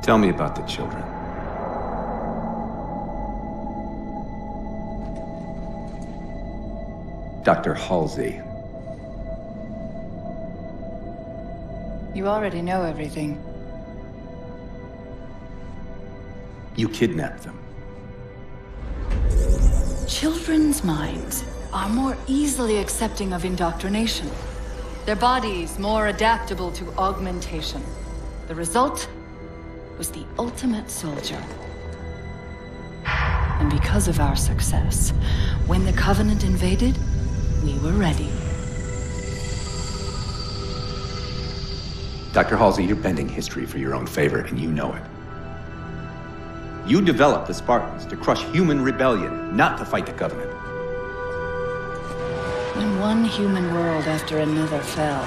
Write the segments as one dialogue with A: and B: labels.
A: Tell me about the children. Dr. Halsey.
B: You already know everything.
A: You kidnapped them.
B: Children's minds are more easily accepting of indoctrination. Their bodies more adaptable to augmentation. The result was the ultimate soldier. And because of our success, when the Covenant invaded, we were ready.
A: Dr. Halsey, you're bending history for your own favor, and you know it. You developed the Spartans to crush human rebellion, not to fight the Covenant.
B: When one human world after another fell,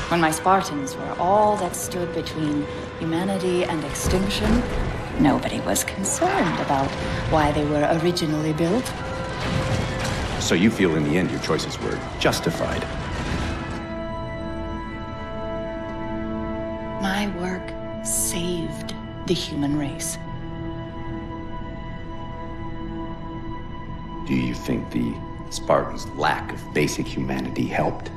B: when my Spartans were all that stood between humanity and extinction, nobody was concerned about why they were originally built.
A: So you feel in the end your choices were justified?
B: My work saved the human race.
A: Do you think the Spartans' lack of basic humanity helped?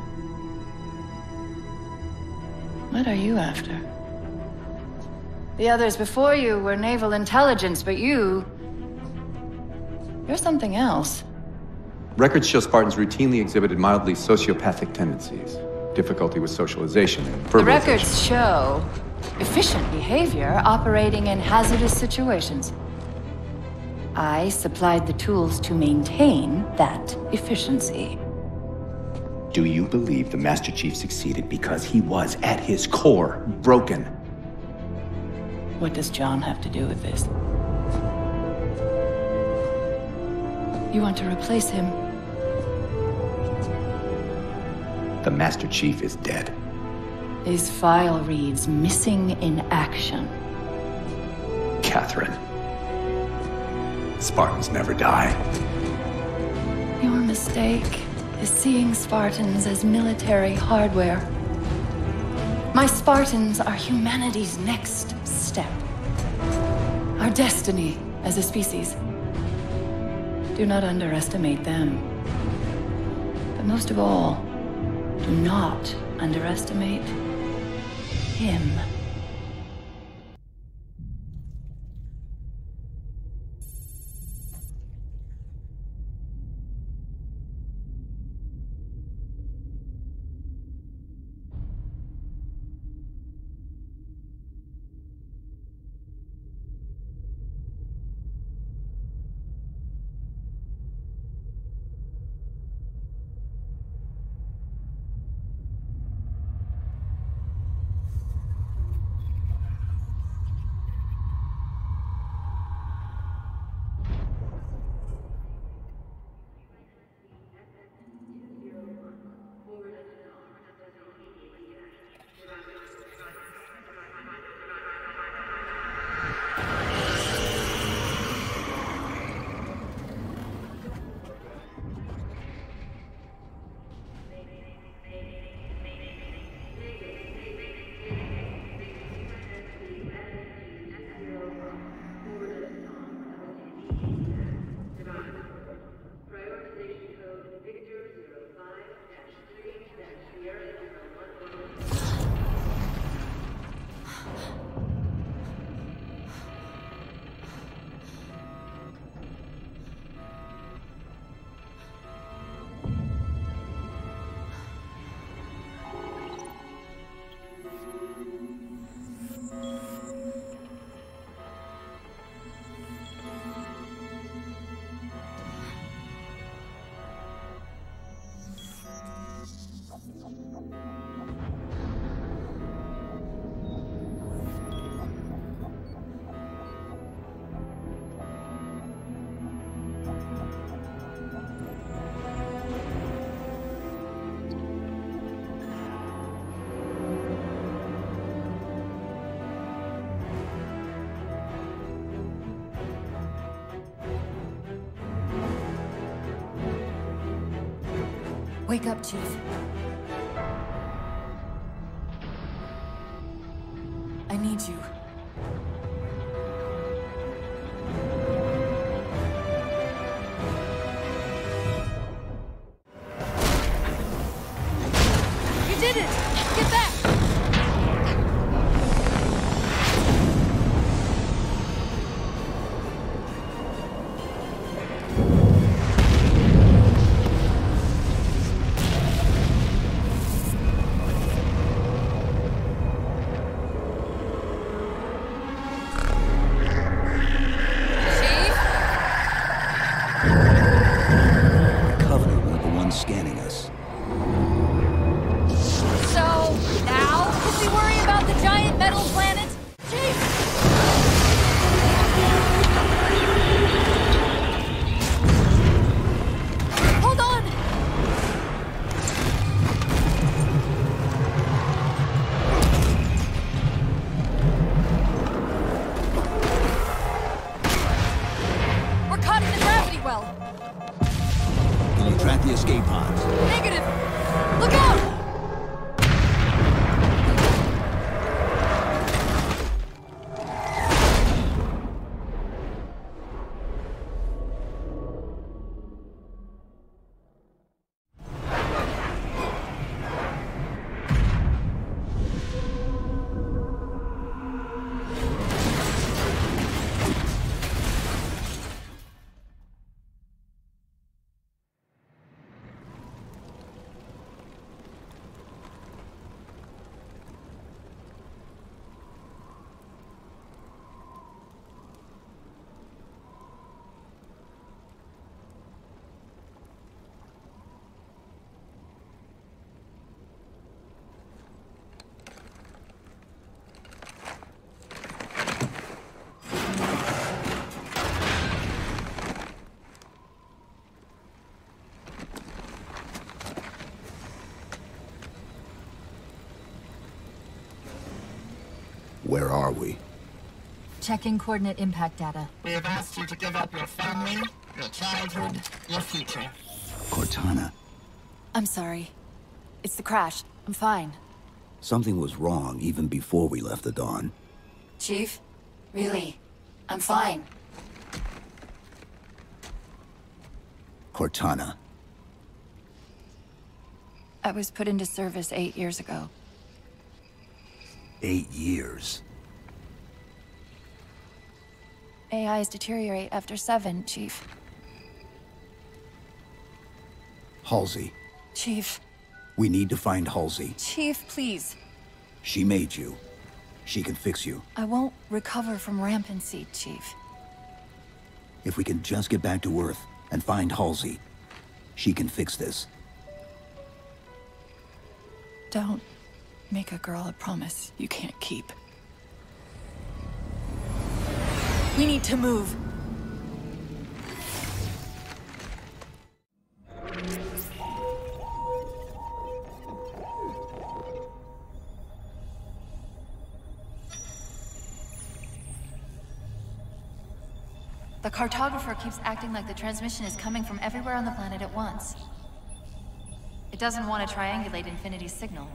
B: What are you after? The others before you were naval intelligence, but you're something else.
A: Records show Spartans routinely exhibited mildly sociopathic tendencies, difficulty with socialization and verbalization.
B: The records show efficient behavior operating in hazardous situations. I supplied the tools to maintain that efficiency.
A: Do you believe the Master Chief succeeded because he was, at his core, broken?
B: What does John have to do with this? You want to replace him?
A: The Master Chief is dead.
B: His file reads missing in action.
A: Catherine. Spartans never die.
B: Your mistake is seeing Spartans as military hardware. My Spartans are humanity's next step. Our destiny as a species. Do not underestimate them. But most of all, do not underestimate him.
C: Wake up, Chief. I need you. Someone's scanning us.
B: So, now can we worry about the giant metal planet? Chief! Hold on! We're caught in the gravity well.
C: Can you track the escape pods?
B: Negative! Look out!
C: Where are we?
B: Checking coordinate impact data.
D: We have asked you to give up your family, your childhood, your future.
C: Cortana.
B: I'm sorry. It's the crash. I'm fine.
C: Something was wrong even before we left the Dawn.
B: Chief? Really? I'm fine.
C: Cortana.
B: I was put into service 8 years ago.
C: 8 years.
B: AIs deteriorate after 7, Chief.
C: Halsey.
B: Chief.
C: We need to find Halsey.
B: Chief, please.
C: She made you. She can fix you.
B: I won't recover from rampancy, Chief.
C: If we can just get back to Earth and find Halsey, she can fix this.
B: Don't make a girl a promise you can't keep. We need to move. The cartographer keeps acting like the transmission is coming from everywhere on the planet at once. It doesn't want to triangulate Infinity's signal.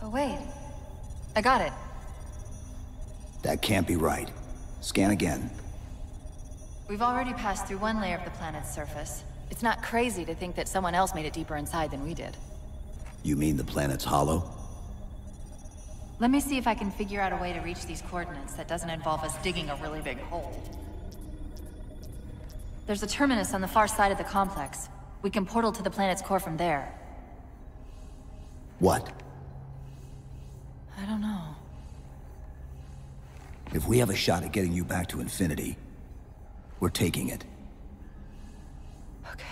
B: Oh wait, I got it.
C: That can't be right. Scan again.
B: We've already passed through one layer of the planet's surface. It's not crazy to think that someone else made it deeper inside than we did.
C: You mean the planet's hollow?
B: Let me see if I can figure out a way to reach these coordinates that doesn't involve us digging a really big hole. There's a terminus on the far side of the complex. We can portal to the planet's core from there.
C: What?
B: I don't know.
C: If we have a shot at getting you back to Infinity, we're taking it.
B: Okay.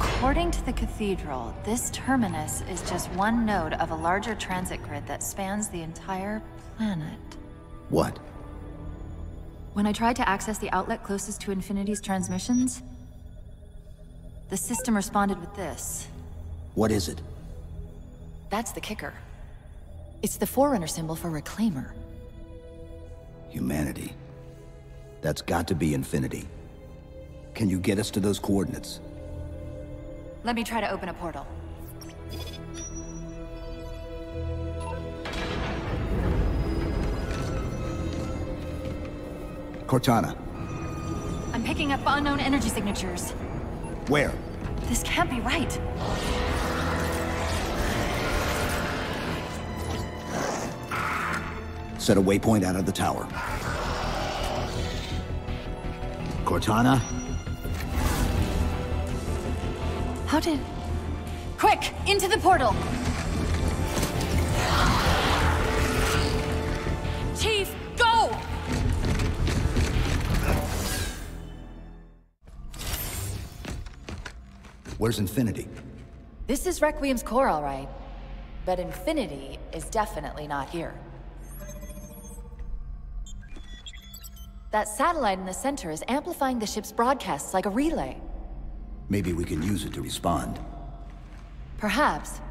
B: According to the Cathedral, this terminus is just one node of a larger transit grid that spans the entire planet.
C: What?
B: When I tried to access the outlet closest to Infinity's transmissions, the system responded with this.
C: What is it?
B: That's the kicker. It's the Forerunner symbol for Reclaimer.
C: Humanity. That's got to be Infinity. Can you get us to those coordinates?
B: Let me try to open a portal.
C: Cortana.
B: I'm picking up unknown energy signatures.
C: Where?
B: This can't be right.
C: Set a waypoint out of the tower. Cortana?
B: How did... Quick! Into the portal! Chief, go!
C: Where's Infinity?
B: This is Requiem's core, all right. But Infinity is definitely not here. That satellite in the center is amplifying the ship's broadcasts like a relay.
C: Maybe we can use it to respond.
B: Perhaps.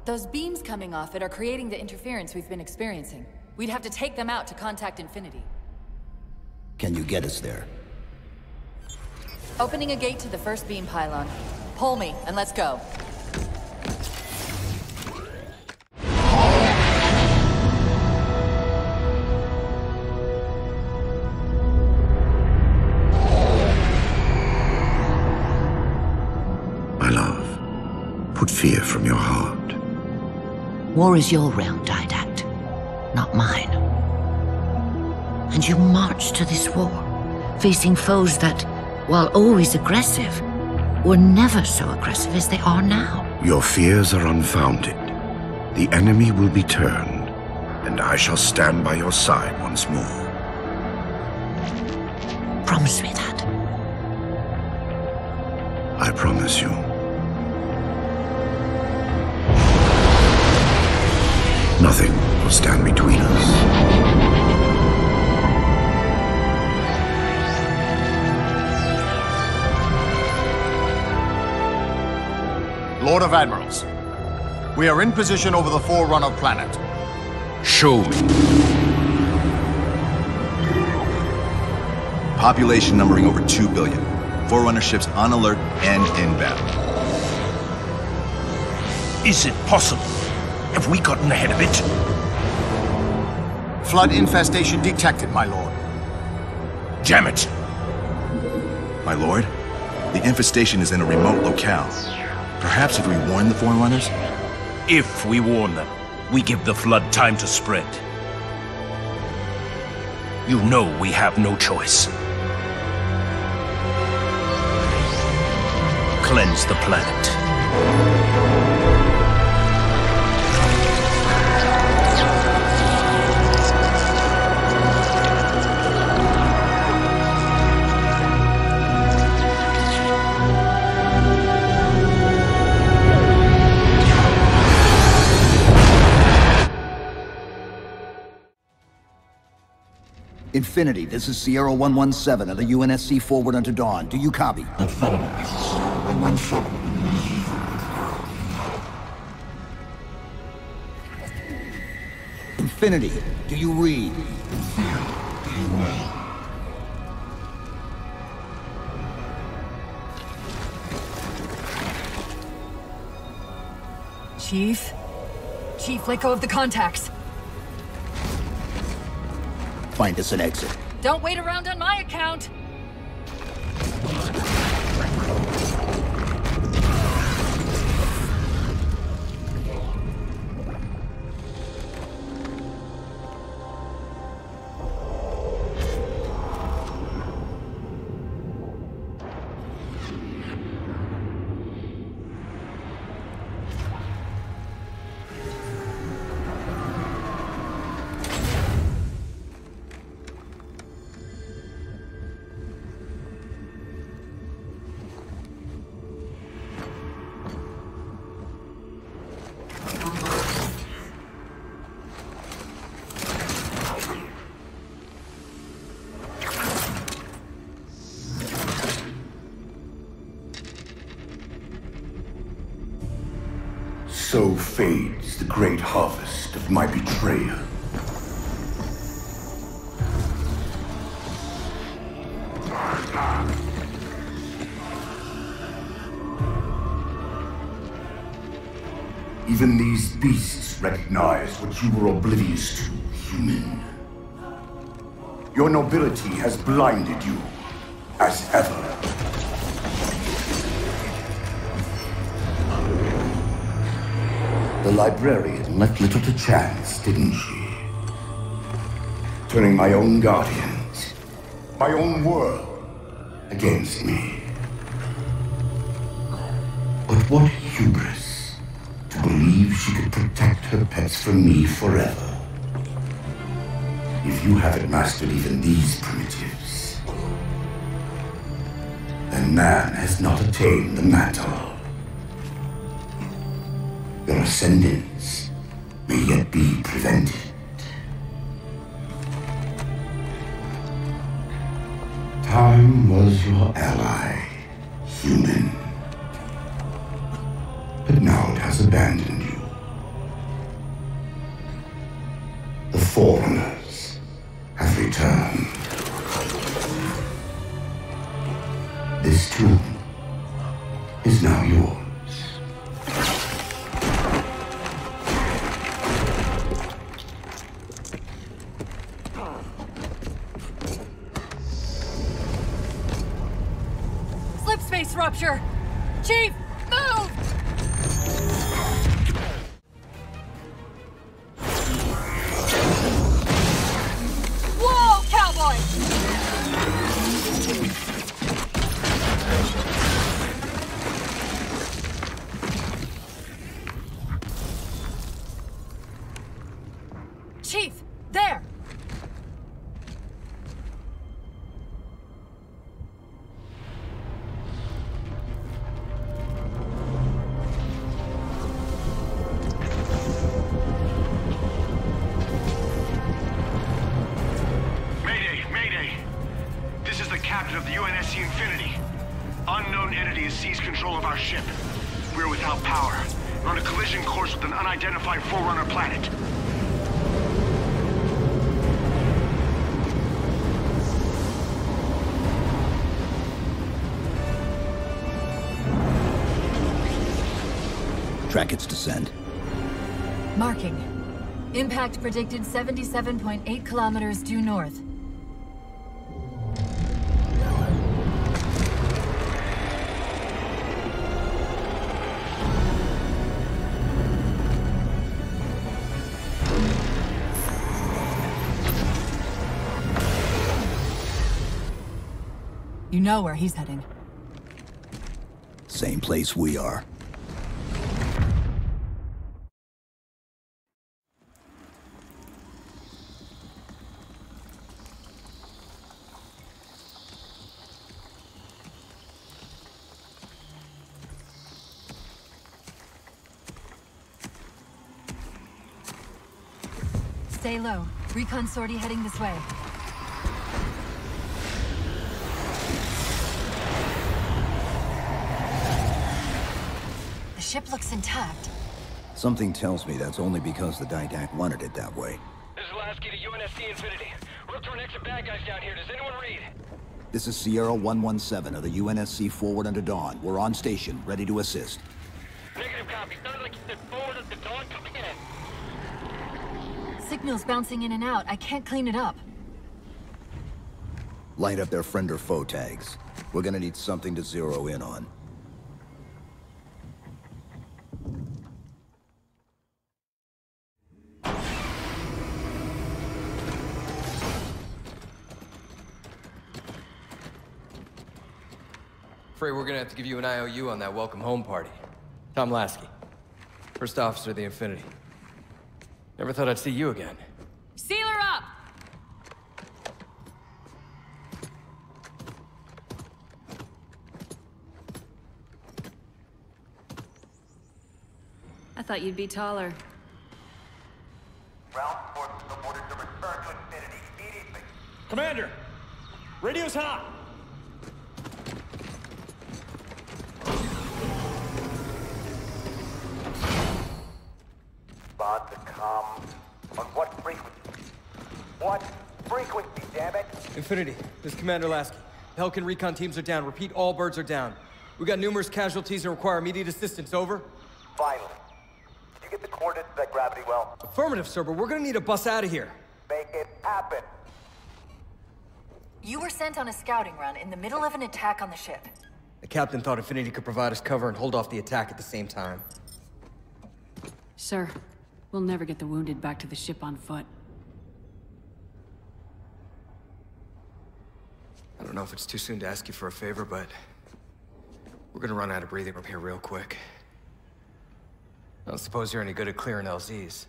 B: Those beams coming off it are creating the interference we've been experiencing. We'd have to take them out to contact Infinity.
C: Can you get us there?
B: Opening a gate to the first beam pylon. Pull me, and let's go.
E: My love, put fear from your heart.
F: War is your realm, Didact, not mine. And you marched to this war, facing foes that, while always aggressive, were never so aggressive as they are now.
E: Your fears are unfounded. The enemy will be turned, and I shall stand by your side once more.
F: Promise me that.
E: I promise you. Nothing will stand between us.
G: Lord of Admirals, we are in position over the Forerunner planet.
H: Show me.
I: Population numbering over 2 billion. Forerunner ships on alert and inbound.
H: Is it possible? Have we gotten ahead of it?
G: Flood infestation detected, my lord.
H: Damn it!
I: My lord, the infestation is in a remote locale. Perhaps if we warn the Forerunners?
H: If we warn them, we give the Flood time to spread. You know we have no choice. Cleanse the planet.
C: Infinity, this is Sierra 117 of the UNSC forward unto dawn. Do you copy? Infinity, do you read?
B: Chief? Chief, let go of the contacts.
C: Find us an exit.
B: Don't wait around on my account!
J: So fades the great harvest of my betrayal. Even these beasts recognize what you were oblivious to, human. Your nobility has blinded you, as ever. The librarian left little to chance, didn't she? Turning my own guardians, my own world, against me. But what hubris to believe she could protect her pets from me forever. If you haven't mastered even these primitives, then man has not attained the mantle. Your ascendance may yet be prevented. Time was your ally, human. But now it has abandoned you. The Forerunners have returned. This tomb is now yours.
K: Slipspace rupture! Chief, move! Whoa, cowboy! Chief, there!
L: Captain of the UNSC Infinity. Unknown entity has seized control of our ship. We're without power. We're on a collision course with an unidentified Forerunner planet.
C: Track its descent.
K: Marking. Impact predicted 77.8 kilometers due north. You know where he's heading.
C: Same place we are.
K: Stay low. Recon sortie heading this way. The ship looks intact.
C: Something tells me that's only because the Didact wanted it that way.
M: This is Lasky to UNSC Infinity. We're up to our next bad guys down here. Does anyone read?
C: This is Sierra 117 of the UNSC Forward Under Dawn. We're on station, ready to assist.
M: Negative copy. Sounded like you said Forward Under Dawn. Coming in.
K: Signal's bouncing in and out. I can't clean it up.
C: Light up their friend or foe tags. We're gonna need something to zero in on.
N: Afraid we're gonna have to give you an IOU on that welcome home party. Tom Lasky, First Officer of the Infinity. Never thought I'd see you again.
K: Seal her up!
B: I thought you'd be taller.
O: Ground forces have ordered to return to Infinity immediately.
P: Commander! Radio's hot!
O: On what frequency? What frequency, damn it?
N: Infinity, this is Commander Lasky. Pelican recon teams are down. Repeat, all birds are down. We got numerous casualties and require immediate assistance, over.
O: Finally. Did you get the coordinates of that gravity well?
N: Affirmative, sir, but we're gonna need to bus out of here.
O: Make it happen.
K: You were sent on a scouting run in the middle of an attack on the ship.
N: The captain thought Infinity could provide us cover and hold off the attack at the same time.
Q: Sir, we'll never get the wounded back to the ship on foot.
N: I don't know if it's too soon to ask you for a favor, but we're gonna run out of breathing room here real quick. I don't suppose you're any good at clearing LZs.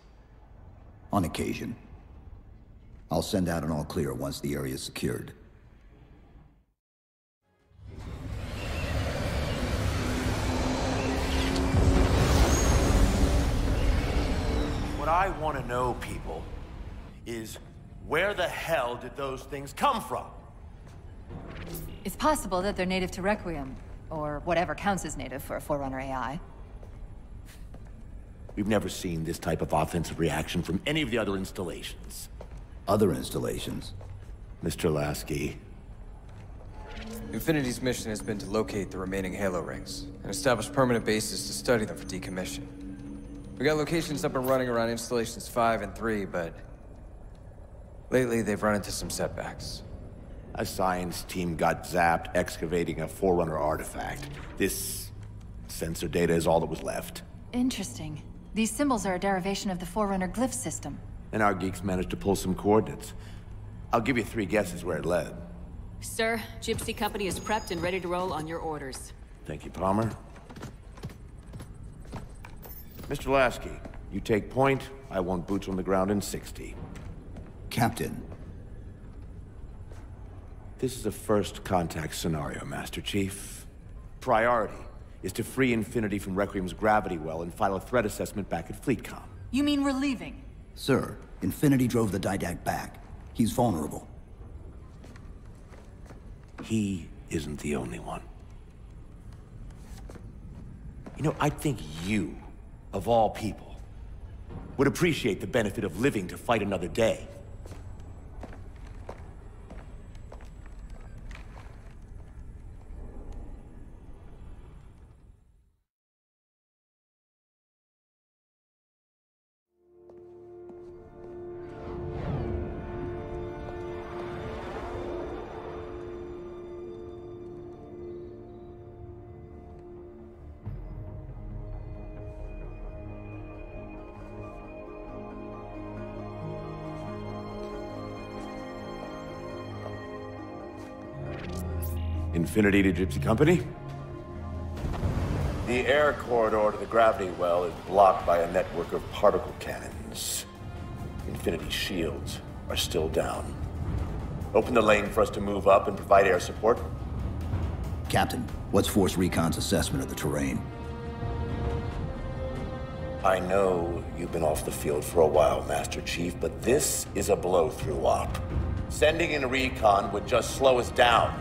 C: On occasion. I'll send out an all clear once the area is secured.
R: What I want to know, people, is where the hell did those things come from?
K: It's possible that they're native to Requiem, or whatever counts as native for a Forerunner AI.
R: We've never seen this type of offensive reaction from any of the other installations.
C: Other installations?
R: Mr. Lasky.
N: Infinity's mission has been to locate the remaining Halo rings, and establish permanent bases to study them for decommission. We got locations up and running around installations 5 and 3, but lately they've run into some setbacks.
R: A science team got zapped excavating a Forerunner artifact. This sensor data is all that was left.
K: Interesting. These symbols are a derivation of the Forerunner glyph system.
R: And our geeks managed to pull some coordinates. I'll give you 3 guesses where it led.
Q: Sir, Gypsy Company is prepped and ready to roll on your orders.
R: Thank you, Palmer. Mr. Lasky, you take point. I want boots on the ground in 60.
C: Captain.
R: This is a first contact scenario, Master Chief. Priority is to free Infinity from Requiem's gravity well and file a threat assessment back at FleetCom.
K: You mean we're leaving?
C: Sir, Infinity drove the Didact back. He's vulnerable.
R: He isn't the only one. You know, I think you, of all people, would appreciate the benefit of living to fight another day. Infinity to Gypsy Company? The air corridor to the gravity well is blocked by a network of particle cannons. Infinity's shields are still down. Open the lane for us to move up and provide air support.
C: Captain, what's Force Recon's assessment of the terrain?
R: I know you've been off the field for a while, Master Chief, but this is a blow-through op. Sending in a recon would just slow us down.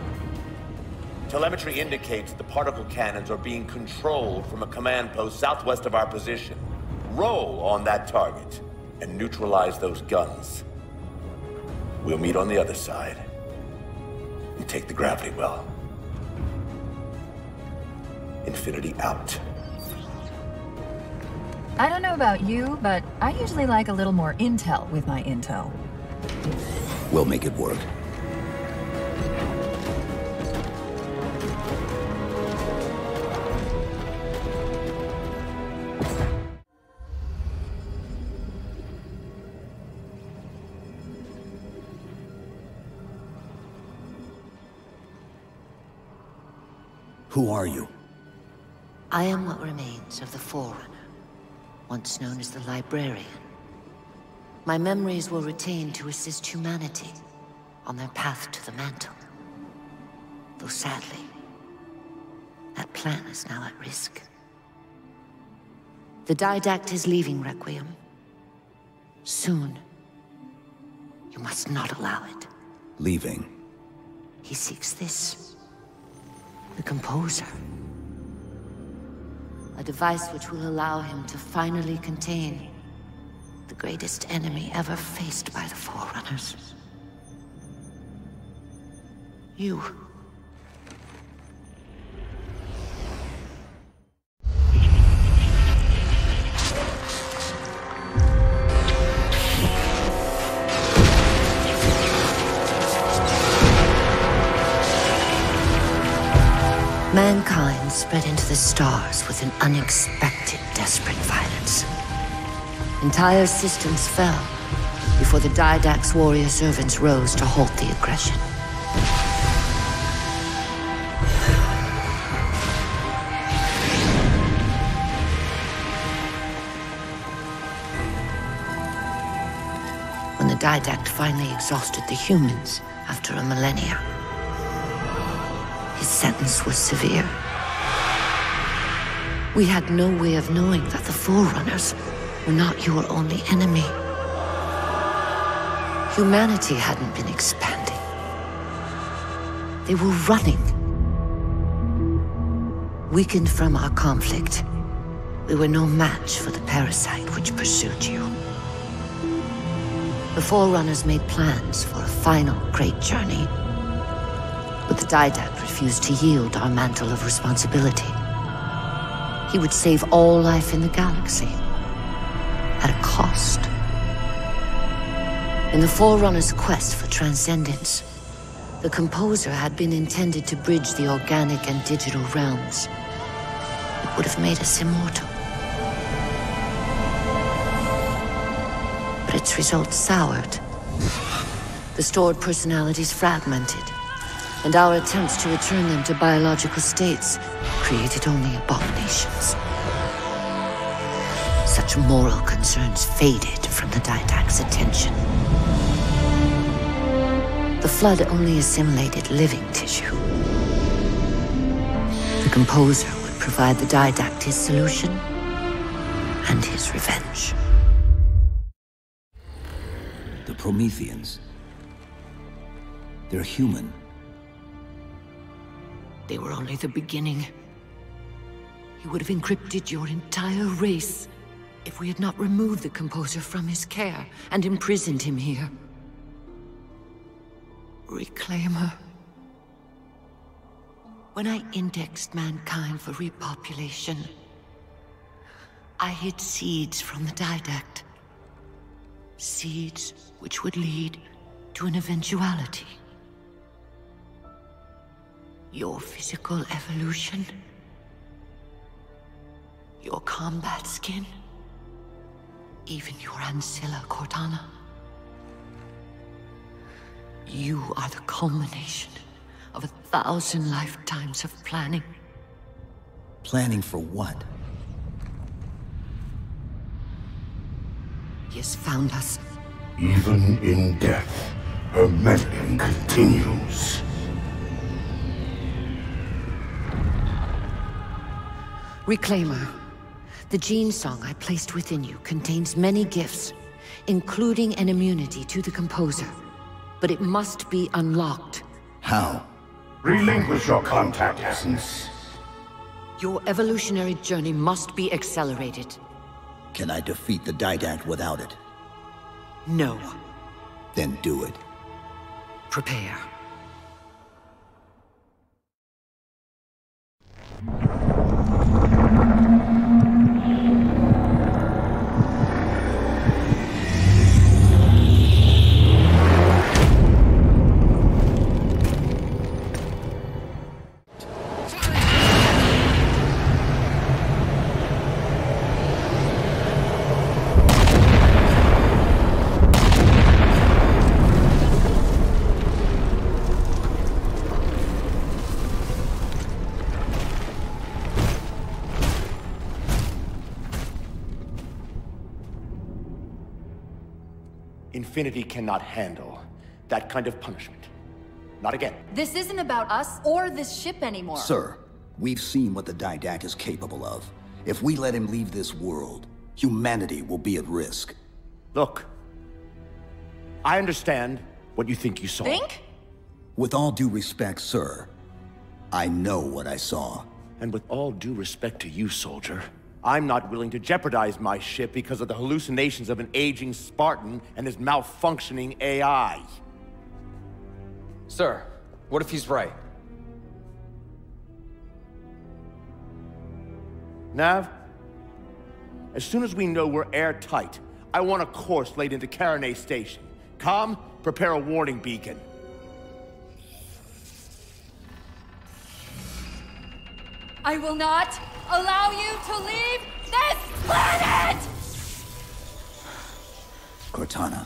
R: Telemetry indicates the particle cannons are being controlled from a command post southwest of our position. Roll on that target and neutralize those guns. We'll meet on the other side and take the gravity well. Infinity out.
K: I don't know about you, but I usually like a little more intel with my intel.
C: We'll make it work. Who are you?
F: I am what remains of the Forerunner, once known as the Librarian. My memories were retained to assist humanity on their path to the mantle. Though sadly, that plan is now at risk. The Didact is leaving Requiem. Soon. You must not allow it.
C: Leaving?
F: He seeks this. The Composer. A device which will allow him to finally contain The greatest enemy ever faced by the Forerunners. You. Mankind spread into the stars with an unexpected, desperate violence. Entire systems fell before the Didact's warrior servants rose to halt the aggression. When the Didact finally exhausted the humans after a millennia, his sentence was severe. We had no way of knowing that the Forerunners were not your only enemy. Humanity hadn't been expanding. They were running. Weakened from our conflict, we were no match for the parasite which pursued you. The Forerunners made plans for a final great journey, but the Didact refused to yield our mantle of responsibility. He would save all life in the galaxy, at a cost. In the Forerunners' quest for transcendence, the Composer had been intended to bridge the organic and digital realms. It would have made us immortal. But its results soured. The stored personalities fragmented, and our attempts to return them to biological states created only abominations. Such moral concerns faded from the Didact's attention. The Flood only assimilated living tissue. The Composer would provide the Didact his solution and his revenge.
C: The Prometheans. They're human.
F: They were only the beginning. He would have encrypted your entire race if we had not removed the Composer from his care and imprisoned him here. Reclaimer. When I indexed mankind for repopulation, I hid seeds from the Didact. Seeds which would lead to an eventuality. Your physical evolution, your combat skin, even your ancilla Cortana. You are the culmination of 1,000 lifetimes of planning.
C: Planning for what?
F: He has found us.
J: Even in death, her meddling continues.
F: Reclaimer. The gene song I placed within you contains many gifts, including an immunity to the Composer. But it must be unlocked.
C: How?
J: Relinquish your contact essence.
F: Your evolutionary journey must be accelerated.
C: Can I defeat the Didact without it?
F: No.
C: Then do it.
F: Prepare.
R: Infinity cannot handle that kind of punishment. Not again.
K: This isn't about us or this ship anymore.
C: Sir, we've seen what the Didact is capable of. If we let him leave this world, humanity will be at risk.
R: Look, I understand what you think you saw.
K: Think?
C: With all due respect, sir, I know what I saw.
R: And with all due respect to you, soldier, I'm not willing to jeopardize my ship because of the hallucinations of an aging Spartan and his malfunctioning AI.
N: Sir, what if he's right?
R: Nav, as soon as we know we're airtight, I want a course laid into Caranay Station. Com, prepare a warning beacon.
K: I will not allow you to leave this planet!
C: Cortana.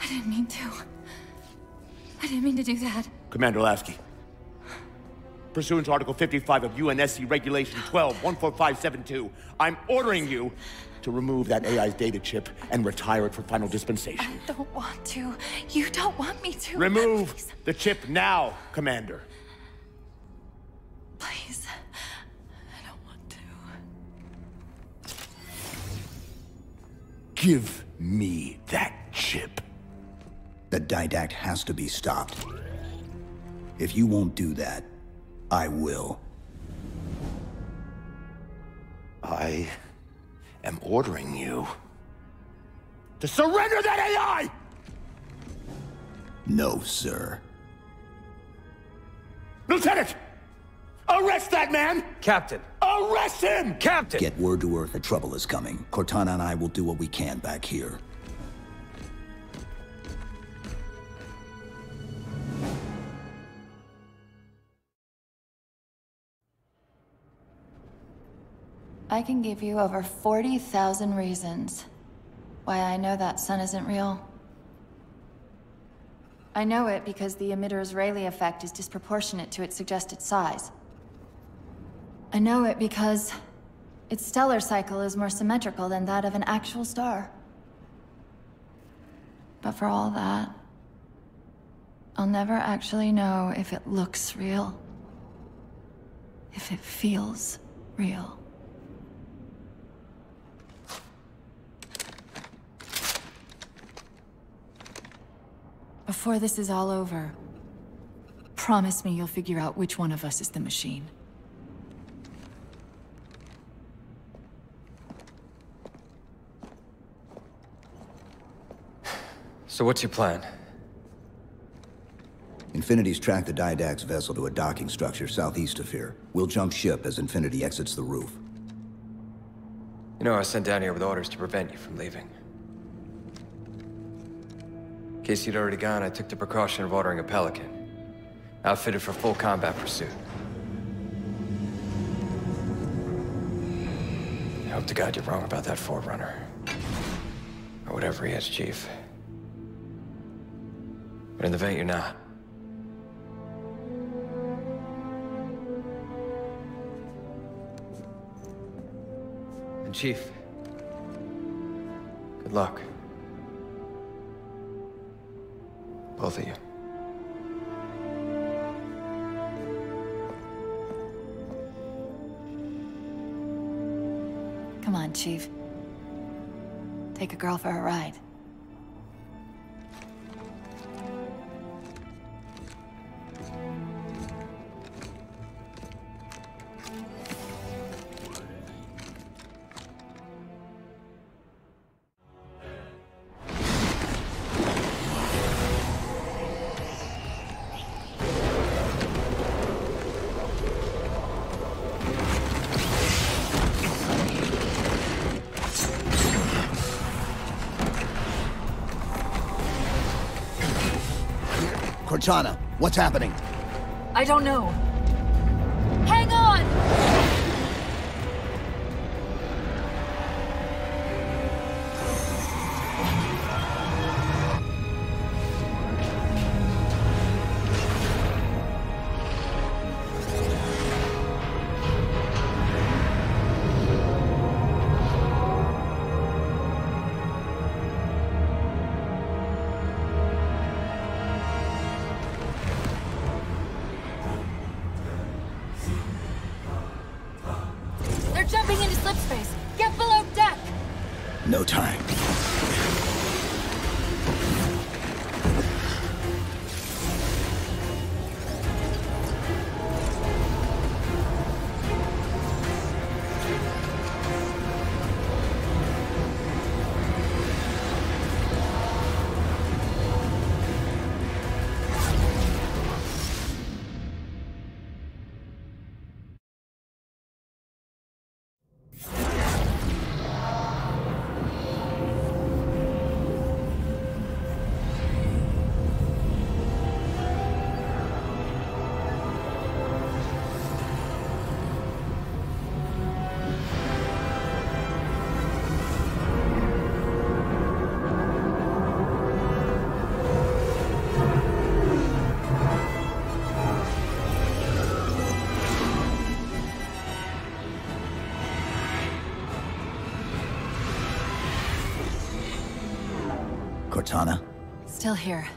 K: I didn't mean to. I didn't mean to do that.
R: Commander Lasky. Pursuant to Article 55 of UNSC Regulation 12-14572, I'm ordering you to remove that AI's data chip and retire it for final dispensation.
K: I don't want to. You don't want me to.
R: Remove the chip now, Commander.
K: Please. I don't want to.
C: Give me that chip. The didact has to be stopped. If you won't do that, I will.
R: I am ordering you to surrender that AI!
C: No, sir.
R: Lieutenant! Arrest that man!
N: Captain!
R: Arrest him!
N: Captain!
C: Get word to Earth that trouble is coming. Cortana and I will do what we can back here.
B: I can give you over 40,000 reasons why I know that sun isn't real. I know it because the emitter's Rayleigh effect is disproportionate to its suggested size. I know it because its stellar cycle is more symmetrical than that of an actual star. But for all that, I'll never actually know if it looks real. If it feels real. Before this is all over, promise me you'll figure out which one of us is the machine.
N: So what's your plan?
C: Infinity's tracked the Didact's vessel to a docking structure southeast of here. We'll jump ship as Infinity exits the roof.
N: You know, I was sent down here with orders to prevent you from leaving. In case you'd already gone, I took the precaution of ordering a Pelican, outfitted for full combat pursuit. I hope to God you're wrong about that Forerunner. Or whatever he is, Chief. But in the event you're not. And Chief, good luck. Both of you.
B: Come on, Chief. Take a girl for a ride.
C: Cortana, what's happening?
K: I don't know. Hang on! Jumping into slip space. Get below deck.
C: No time. Cortana?
K: Still here.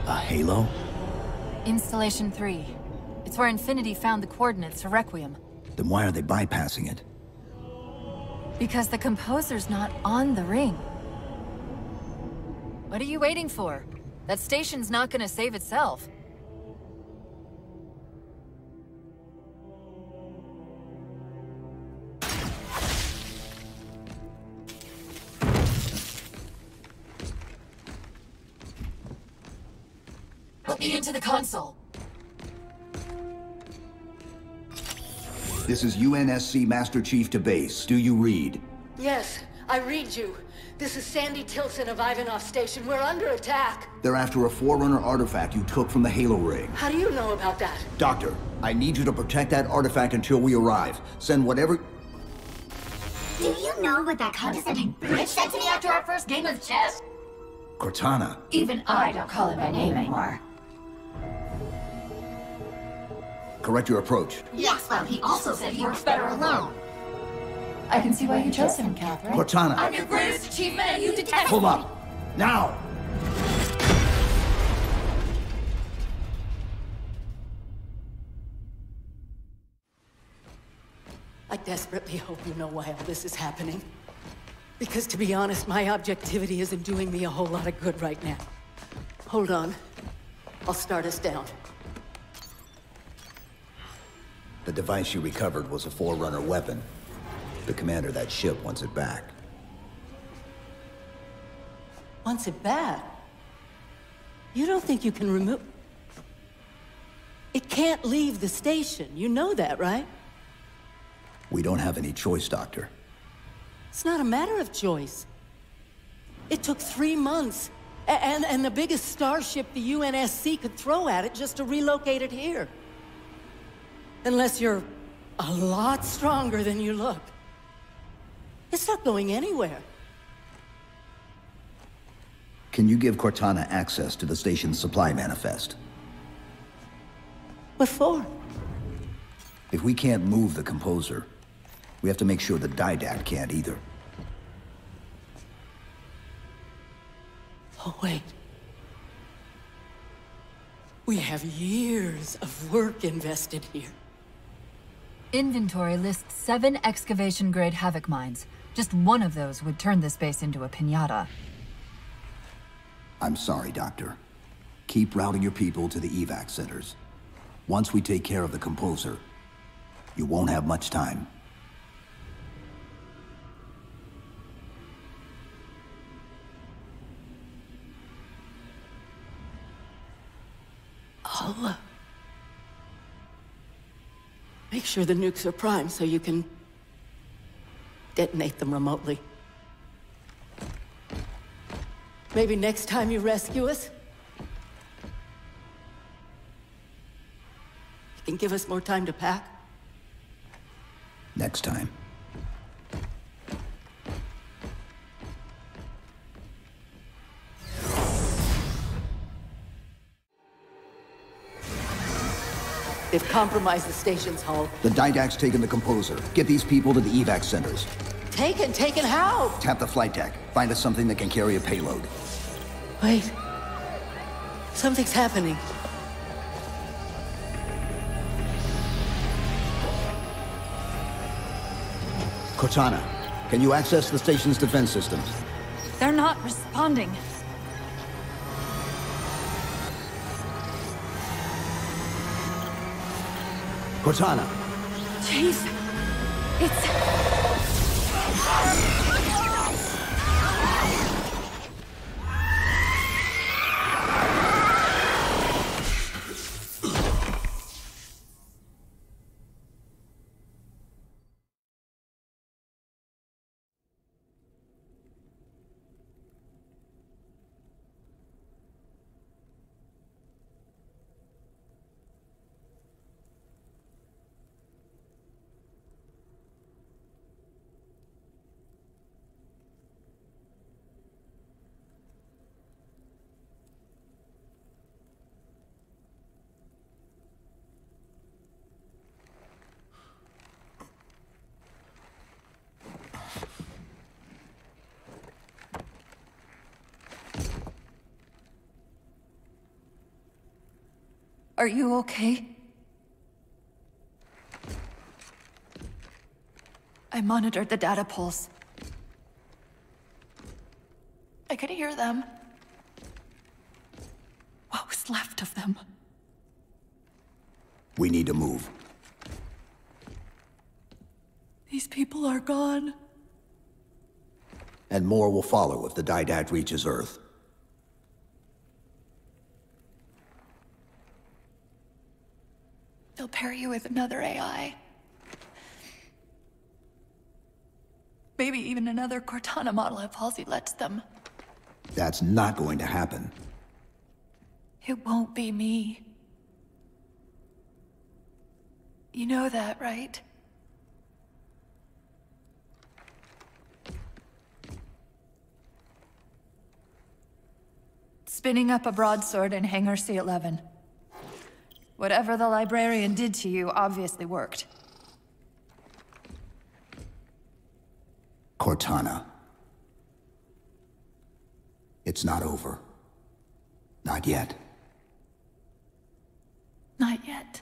C: A halo?
K: Installation 3. It's where Infinity found the coordinates for Requiem.
C: Then why are they bypassing it?
K: Because the composer's not on the ring. What are you waiting for? That station's not gonna save itself. Put me into the console.
C: This is UNSC Master Chief to base. Do you read?
S: Yes, I read you. This is Sandy Tilson of Ivanov Station. We're under attack.
C: They're after a Forerunner artifact you took from the Halo ring.
S: How do you know about that?
C: Doctor, I need you to protect that artifact until we arrive. Send whatever...
T: Do you know what that condescending bitch said to me after our first game of chess?
C: Cortana.
T: Even I don't call it by name anymore.
C: Correct your approach.
T: Yes, well, he also said he works better alone.
K: I can see why you chose him, Catherine.
C: Cortana.
T: I'm your greatest achievement and you detest
C: Pull
T: me.
C: up. Now!
S: I desperately hope you know why all this is happening. Because to be honest, my objectivity isn't doing me a whole lot of good right now. Hold on. I'll start us down.
C: The device you recovered was a Forerunner weapon. The commander of that ship wants it back.
S: Wants it back? You don't think you can remove... It can't leave the station. You know that, right?
C: We don't have any choice, Doctor.
S: It's not a matter of choice. It took 3 months. And the biggest starship the UNSC could throw at it just to relocate it here. Unless you're a lot stronger than you look. It's not going anywhere.
C: Can you give Cortana access to the station's supply manifest?
S: What for?
C: If we can't move the composer, we have to make sure the Didact can't either.
S: Oh, wait. We have years of work invested here.
K: Inventory lists 7 excavation-grade Havoc mines. Just one of those would turn this base into a piñata.
C: I'm sorry, Doctor. Keep routing your people to the evac centers. Once we take care of the composer, you won't have much time.
S: I'll, make sure the nukes are primed so you can detonate them remotely. Maybe next time you rescue us, you can give us more time to pack.
C: Next time.
S: They've compromised the station's hull.
C: The Didact's taken the composer. Get these people to the evac centers.
S: Taken how?
C: Tap the flight deck. Find us something that can carry a payload.
S: Wait. Something's happening.
C: Cortana, can you access the station's defense systems?
K: They're not responding.
C: Cortana!
K: Chief, it's... Are you okay? I monitored the data pulse. I could hear them. What was left of them?
C: We need to move.
K: These people are gone.
C: And more will follow if the Didact reaches Earth.
K: They'll pair you with another AI. Maybe even another Cortana model if Halsey lets them.
C: That's not going to happen.
K: It won't be me. You know that, right? Spinning up a broadsword in Hangar C-11. Whatever the librarian did to you obviously worked.
C: Cortana. It's not over. Not yet.
K: Not yet.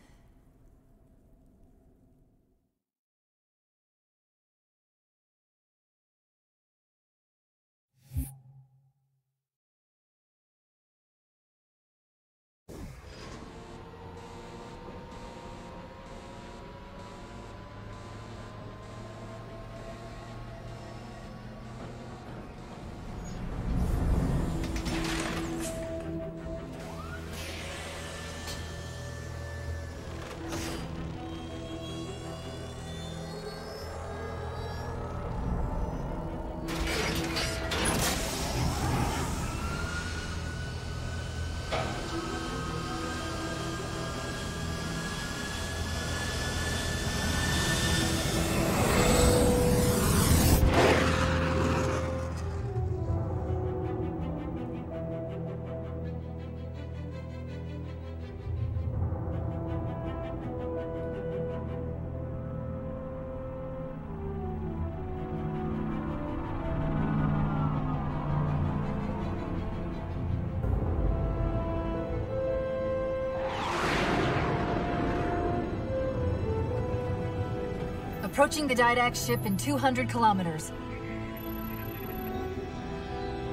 U: Approaching the Didact ship in 200 kilometers.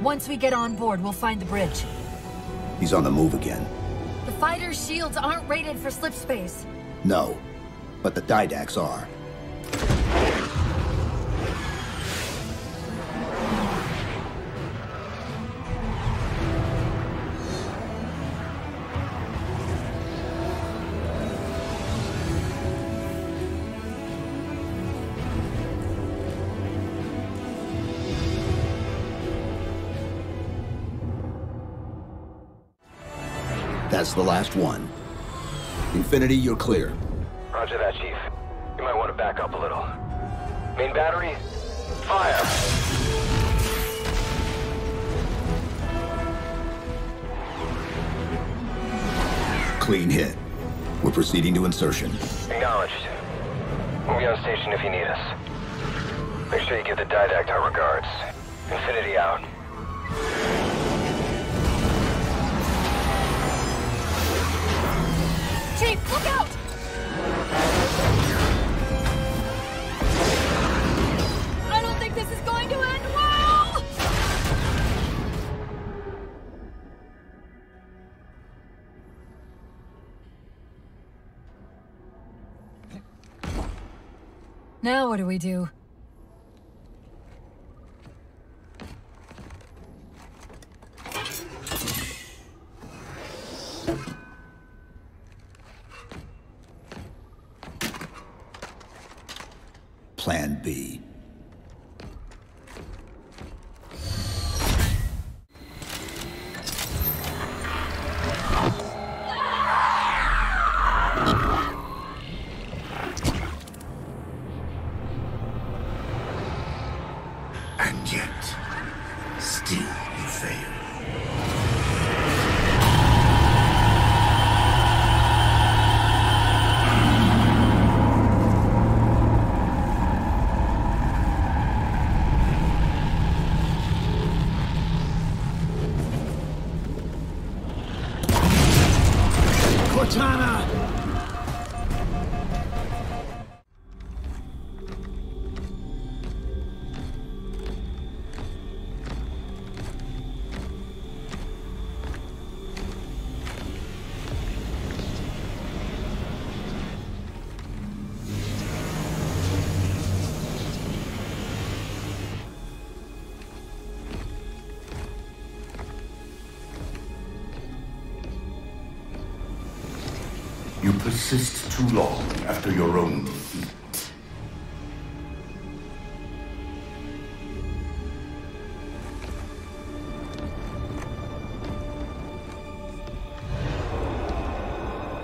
U: Once we get on board, we'll find the bridge.
C: He's on the move again.
U: The fighter's shields aren't rated for slip space.
C: No, but the Didacts are. That's the last one. Infinity, you're clear.
M: Roger that, Chief. You might want to back up a little. Main battery, fire!
C: Clean hit. We're proceeding to insertion.
M: Acknowledged. We'll be on station if you need us. Make sure you give the Didact our regards. Infinity out.
U: Chief, look out! I don't think this is going to end well! Now what do we do?
C: Plan B.
J: And yet, still you fail.
A: Cortana!
J: You persist too long after your own defeat.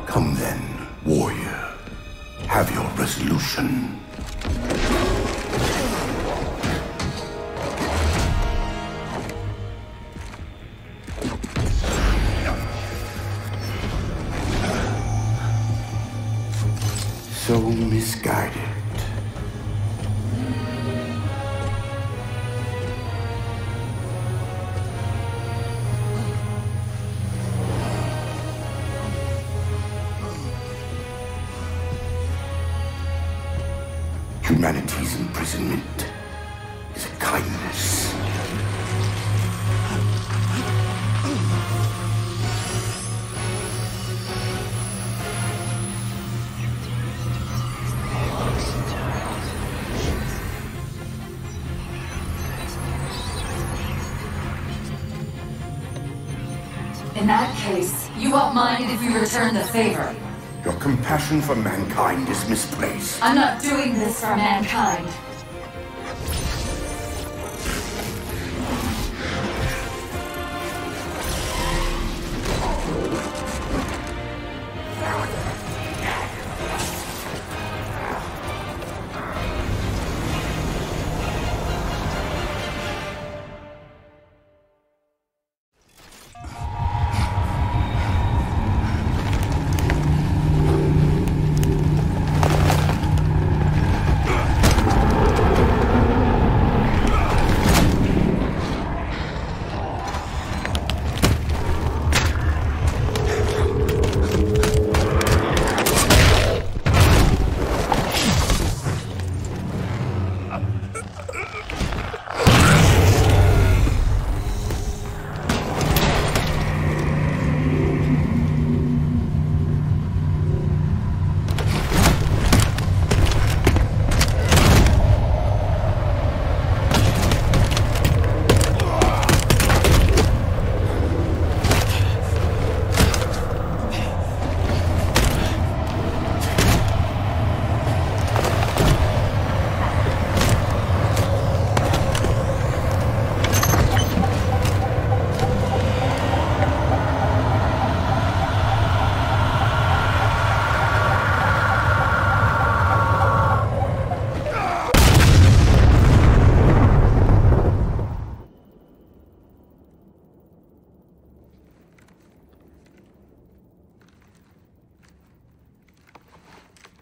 J: Come then, warrior. Have your resolution. So misguided. Humanity's imprisonment is a kindness.
K: In that case, you won't mind if we return the favor.
J: Your compassion for mankind is misplaced.
K: I'm not doing this for mankind.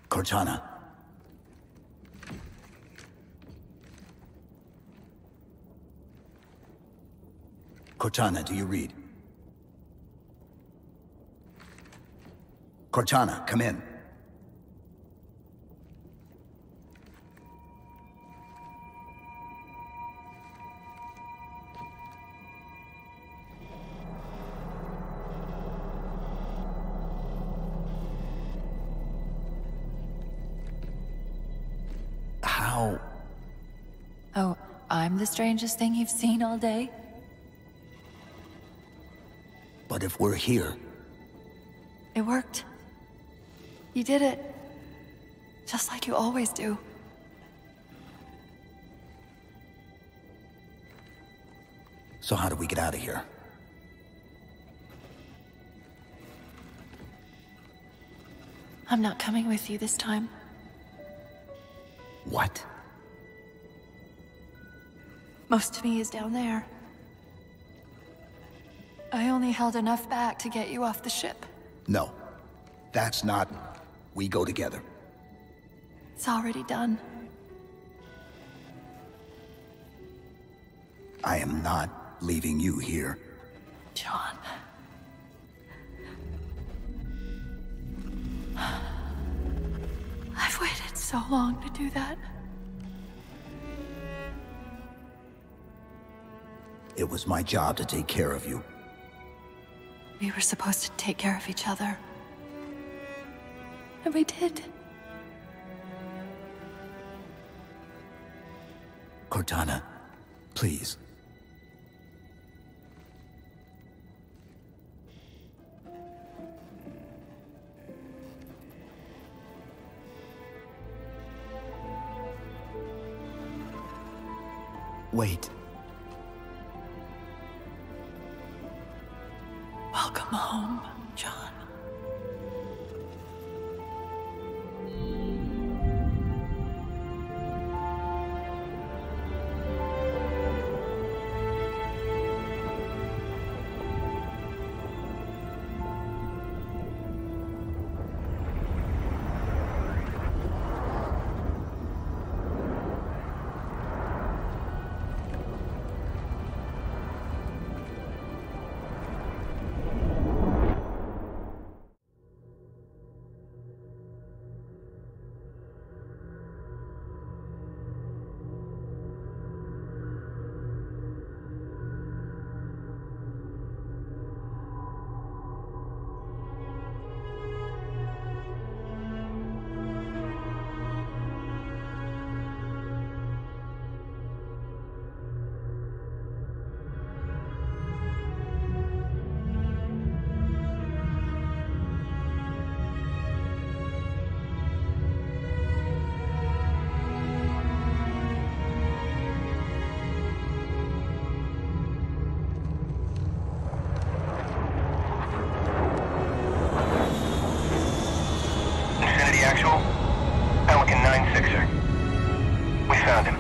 C: Cortana. Cortana, do you read? Cortana, come in. How?
K: Oh, I'm the strangest thing you've seen all day?
C: But if we're here...
K: It worked. You did it. Just like you always do.
C: So how do we get out of here?
K: I'm not coming with you this time.
C: What?
K: Most of me is down there. I only held enough back to get you off the ship.
C: No. That's not... We go together.
K: It's already done.
C: I am not leaving you here.
K: John.
U: so long to do that.
C: It was my job to take care of you.
U: We were supposed to take care of each other. And we did.
C: Cortana, please. Wait.
U: Welcome home, John.
M: Actual, Pelican 9-6er. We found him.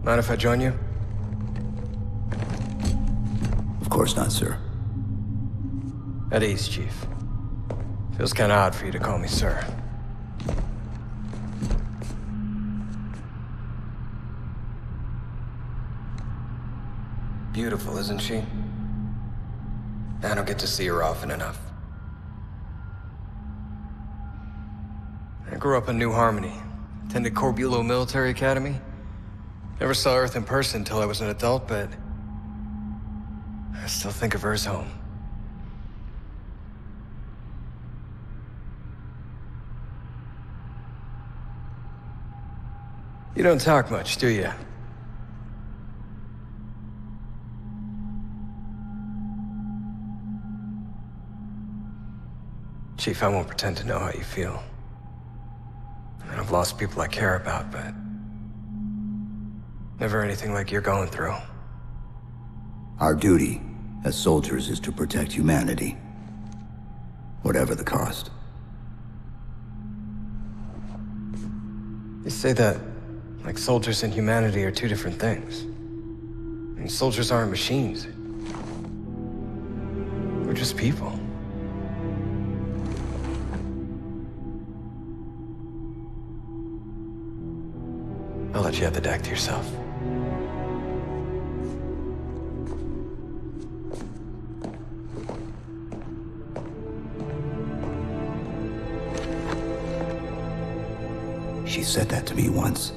N: Mind if I join you?
C: Of course not, sir.
N: At ease, Chief. Feels kinda odd for you to call me sir. Beautiful, isn't she? I don't get to see her often enough. I grew up in New Harmony, attended Corbulo Military Academy. Never saw Earth in person until I was an adult, but I still think of her as home. You don't talk much, do you? Chief, I won't pretend to know how you feel. I've lost people I care about, but never anything like you're going through.
C: Our duty as soldiers is to protect humanity, whatever the cost.
N: You say that like soldiers and humanity are two different things. I mean, soldiers aren't machines. We're just people. I'll let you have the deck to yourself.
C: She said that to me once.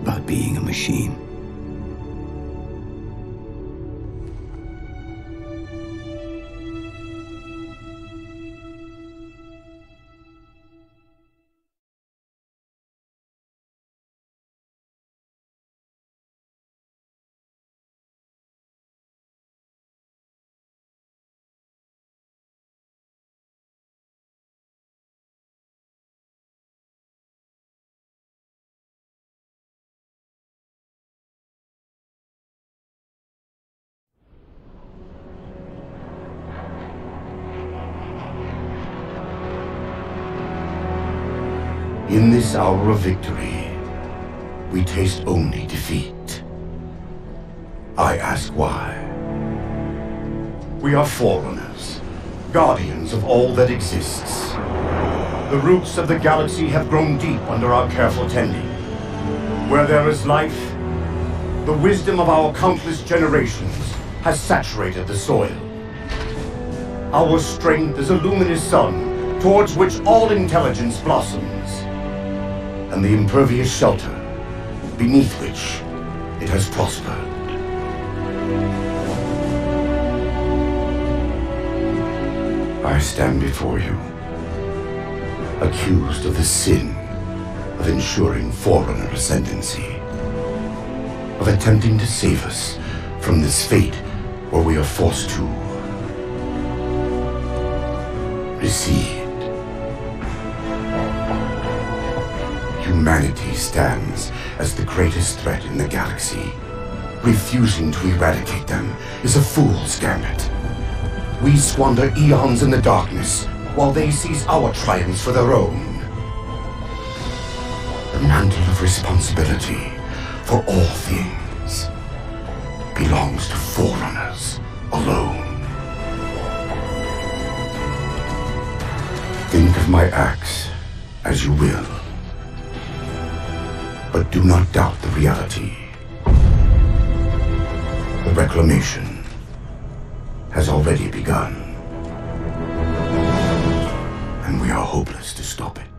C: About being a machine.
J: In this hour of victory, we taste only defeat. I ask why. We are forerunners, guardians of all that exists. The roots of the galaxy have grown deep under our careful tending. Where there is life, the wisdom of our countless generations has saturated the soil. Our strength is a luminous sun towards which all intelligence blossoms, and the impervious shelter beneath which it has prospered. I stand before you, accused of the sin of ensuring Forerunner ascendancy, of attempting to save us from this fate where we are forced to recede. Humanity stands as the greatest threat in the galaxy. Refusing to eradicate them is a fool's gambit. We squander eons in the darkness, while they seize our triumphs for their own. The mantle of responsibility for all things belongs to Forerunners alone. Think of my acts as you will, but do not doubt the reality. The reclamation has already begun, and we are hopeless to stop it.